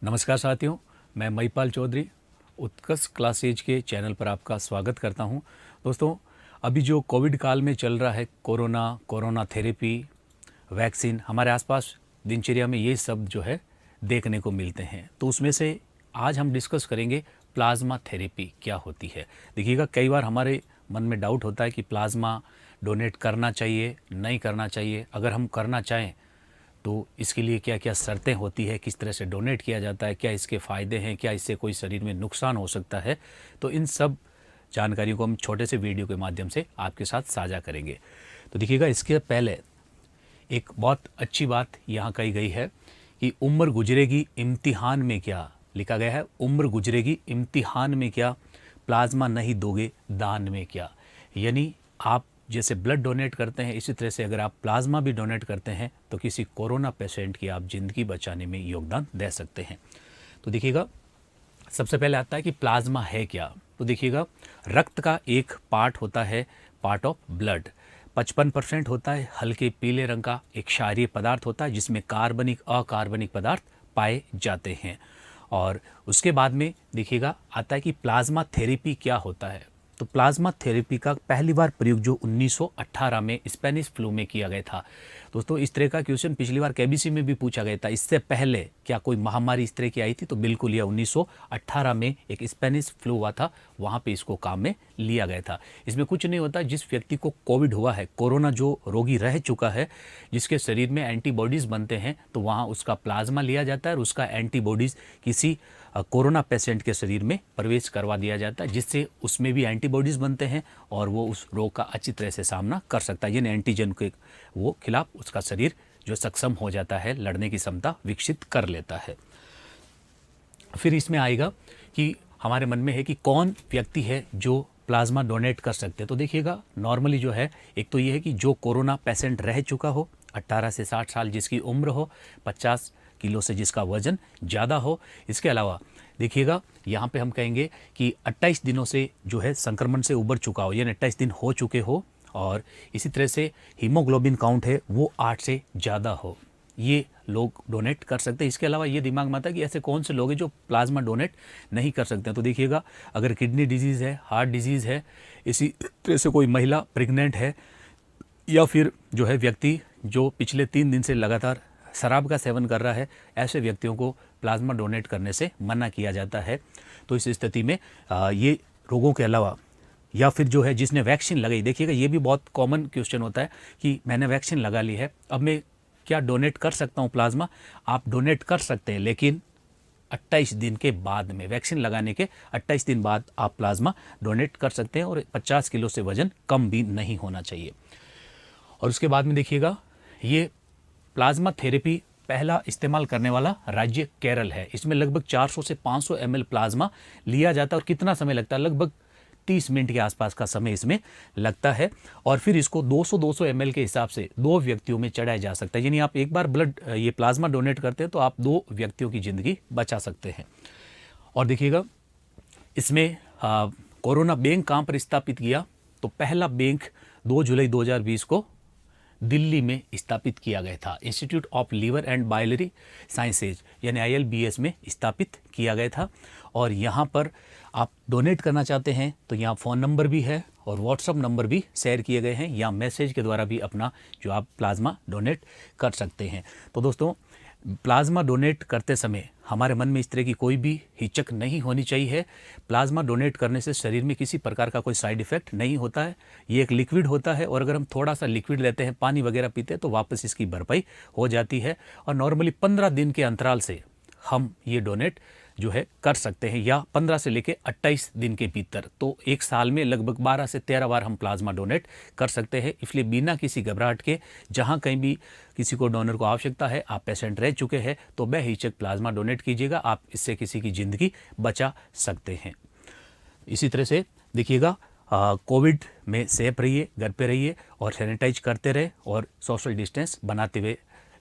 नमस्कार साथियों, मैं महिपाल चौधरी उत्कर्ष क्लासेज के चैनल पर आपका स्वागत करता हूं। दोस्तों, अभी जो कोविड काल में चल रहा है, कोरोना थेरेपी, वैक्सीन, हमारे आसपास दिनचर्या में ये सब जो है देखने को मिलते हैं। तो उसमें से आज हम डिस्कस करेंगे प्लाज्मा थेरेपी क्या होती है। देखिएगा, कई बार हमारे मन में डाउट होता है कि प्लाज्मा डोनेट करना चाहिए, नहीं करना चाहिए। अगर हम करना चाहें तो इसके लिए क्या क्या शर्तें होती है, किस तरह से डोनेट किया जाता है, क्या इसके फ़ायदे हैं, क्या इससे कोई शरीर में नुकसान हो सकता है। तो इन सब जानकारी को हम छोटे से वीडियो के माध्यम से आपके साथ साझा करेंगे। तो देखिएगा, इसके पहले एक बहुत अच्छी बात यहाँ कही गई है कि उम्र गुजरेगी इम्तिहान में क्या, लिखा गया है, उम्र गुजरेगी इम्तिहान में क्या, प्लाज्मा नहीं दोगे दान में क्या। यानी आप जैसे ब्लड डोनेट करते हैं, इसी तरह से अगर आप प्लाज्मा भी डोनेट करते हैं तो किसी कोरोना पेशेंट की आप ज़िंदगी बचाने में योगदान दे सकते हैं। तो देखिएगा, सबसे पहले आता है कि प्लाज्मा है क्या। तो देखिएगा, रक्त का एक पार्ट होता है, पार्ट ऑफ ब्लड। 55% होता है हल्के पीले रंग का एक क्षारीय पदार्थ होता है जिसमें कार्बनिक अकार्बनिक पदार्थ पाए जाते हैं। और उसके बाद में देखिएगा आता है कि प्लाज्मा थेरेपी क्या होता है। तो प्लाज्मा थेरेपी का पहली बार प्रयोग जो 1918 में स्पेनिश फ्लू में किया गया था। दोस्तों, इस तरह का क्वेश्चन पिछली बार केबीसी में भी पूछा गया था, इससे पहले क्या कोई महामारी इस तरह की आई थी। तो बिल्कुल, यह 1918 में एक स्पेनिश फ्लू हुआ था, वहाँ पे इसको काम में लिया गया था। इसमें कुछ नहीं होता, जिस व्यक्ति को कोविड हुआ है, कोरोना जो रोगी रह चुका है, जिसके शरीर में एंटीबॉडीज़ बनते हैं, तो वहाँ उसका प्लाज्मा लिया जाता है और उसका एंटीबॉडीज़ किसी कोरोना पेशेंट के शरीर में प्रवेश करवा दिया जाता है, जिससे उसमें भी एंटीबॉडीज़ बनते हैं और वो उस रोग का अच्छी तरह से सामना कर सकता है। यानी एंटीजन के वो खिलाफ उसका शरीर जो सक्षम हो जाता है, लड़ने की क्षमता विकसित कर लेता है। फिर इसमें आएगा कि हमारे मन में है कि कौन व्यक्ति है जो प्लाज्मा डोनेट कर सकते हैं। तो देखिएगा, नॉर्मली जो है, एक तो ये है कि जो कोरोना पेशेंट रह चुका हो, 18 से 60 साल जिसकी उम्र हो, 50 किलो से जिसका वजन ज़्यादा हो। इसके अलावा देखिएगा, यहाँ पे हम कहेंगे कि 28 दिनों से जो है संक्रमण से उबर चुका हो, यानी 28 दिन हो चुके हो, और इसी तरह से हीमोग्लोबिन काउंट है वो 8 से ज़्यादा हो, ये लोग डोनेट कर सकते हैं। इसके अलावा ये दिमाग में आता है कि ऐसे कौन से लोग हैं जो प्लाज्मा डोनेट नहीं कर सकते हैं। तो देखिएगा, अगर किडनी डिजीज़ है, हार्ट डिजीज़ है, इसी तरह से कोई महिला प्रेग्नेंट है, या फिर जो है व्यक्ति जो पिछले 3 दिन से लगातार शराब का सेवन कर रहा है, ऐसे व्यक्तियों को प्लाज्मा डोनेट करने से मना किया जाता है। तो इस स्थिति में ये रोगों के अलावा, या फिर जो है जिसने वैक्सीन लगाई, देखिएगा ये भी बहुत कॉमन क्वेश्चन होता है कि मैंने वैक्सीन लगा ली है, अब मैं क्या डोनेट कर सकता हूँ प्लाज्मा। आप डोनेट कर सकते हैं, लेकिन 28 दिन के बाद में, वैक्सीन लगाने के 28 दिन बाद आप प्लाज्मा डोनेट कर सकते हैं, और 50 किलो से वजन कम भी नहीं होना चाहिए। और उसके बाद में देखिएगा, ये प्लाज्मा थेरेपी पहला इस्तेमाल करने वाला राज्य केरल है। इसमें लगभग 400 से 500 ml प्लाज्मा लिया जाता है। और कितना समय लगता है? लगभग 30 मिनट के आसपास का समय इसमें लगता है। और फिर इसको 200 ml के हिसाब से 2 व्यक्तियों में चढ़ाया जा सकता है। यानी आप एक बार ब्लड ये प्लाज्मा डोनेट करते हैं तो आप 2 व्यक्तियों की ज़िंदगी बचा सकते हैं। और देखिएगा, इसमें कोरोना बैंक कहाँ पर स्थापित किया? तो पहला बैंक 2 जुलाई 2020 को दिल्ली में स्थापित किया गया था। Institute of liver and biliary sciences यानी ILBS में स्थापित किया गया था। और यहाँ पर आप डोनेट करना चाहते हैं तो यहाँ फ़ोन नंबर भी है और व्हाट्सअप नंबर भी शेयर किए गए हैं, या मैसेज के द्वारा भी अपना जो आप प्लाज्मा डोनेट कर सकते हैं। तो दोस्तों, प्लाज्मा डोनेट करते समय हमारे मन में इस तरह की कोई भी हिचक नहीं होनी चाहिए। प्लाज्मा डोनेट करने से शरीर में किसी प्रकार का कोई साइड इफ़ेक्ट नहीं होता है। ये एक लिक्विड होता है, और अगर हम थोड़ा सा लिक्विड लेते हैं, पानी वगैरह पीते हैं, तो वापस इसकी भरपाई हो जाती है। और नॉर्मली 15 दिन के अंतराल से हम ये डोनेट जो है कर सकते हैं, या 15 से लेकर 28 दिन के भीतर। तो एक साल में लगभग 12 से 13 बार हम प्लाज्मा डोनेट कर सकते हैं। इसलिए बिना किसी घबराहट के, जहां कहीं भी किसी को डोनर को आवश्यकता है, आप पेशेंट रह चुके हैं, तो बेहिचक प्लाज्मा डोनेट कीजिएगा। आप इससे किसी की ज़िंदगी बचा सकते हैं। इसी तरह से देखिएगा, कोविड में सेफ रहिए, घर पे रहिए और सैनिटाइज करते रहे और सोशल डिस्टेंस बनाते हुए